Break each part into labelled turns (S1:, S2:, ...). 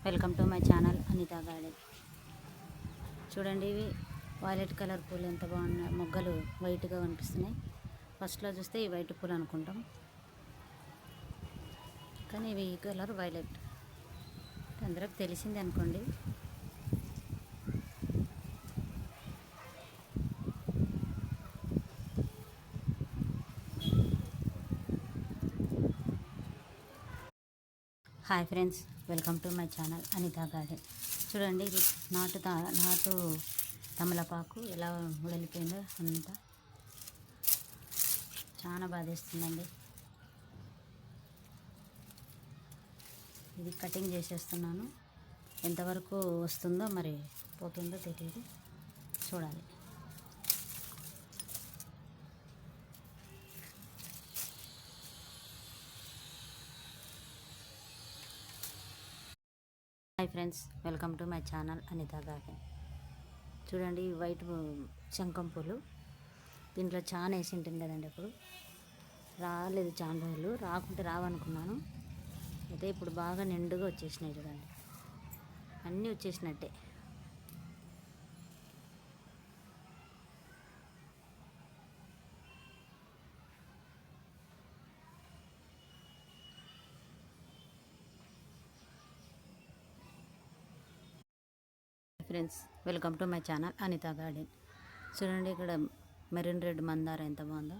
S1: Welcome to my channel Anitha garden. చూడండి, ఇవి violet colour పూలు ఎంత బాగున్నాయి. మొగ్గలు వైట్గా కనిపిస్తున్నాయి. ఫస్ట్లో చూస్తే ఈ వైట్ పూలు అనుకుంటాం, కానీ ఇవి ఈ కలర్ వైలెట్. అందరికి తెలిసింది అనుకోండి. Hi friends, welcome to my channel Anitha garden. చూడండి, ఇది నాటు తమలపాకు ఎలా ఉడలిపోయిందో అంతా చాలా బాధేస్తుందండి. ఇది కటింగ్ చేసేస్తున్నాను. ఎంతవరకు వస్తుందో మరి పోతుందో తెలియదు, చూడాలి. Hi friends, welcome to my channel Anitha garden. చూడండి, వైట్ శంఖం పూలు దీంట్లో చాలా వేసి ఉంటుంది కదండి. అప్పుడు రాలేదు, చాలా రోజులు రాకుంటే రావనుకున్నాను. అయితే ఇప్పుడు బాగా నిండుగా వచ్చేసినాయి. చూడండి, అన్నీ వచ్చేసినట్టే. Friends, welcome to my channel Anitha garden. చూడండి, ఇక్కడ మెరూన్ రెడ్ మందార ఎంత బాగుందో.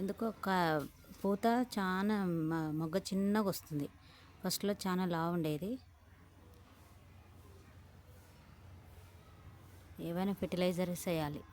S1: ఎందుకో పూత చాలా మొగ్గ చిన్నగా వస్తుంది. ఫస్ట్లో చాలా లావు ఉండేది. ఏవైనా ఫెర్టిలైజర్స్ వేయాలి.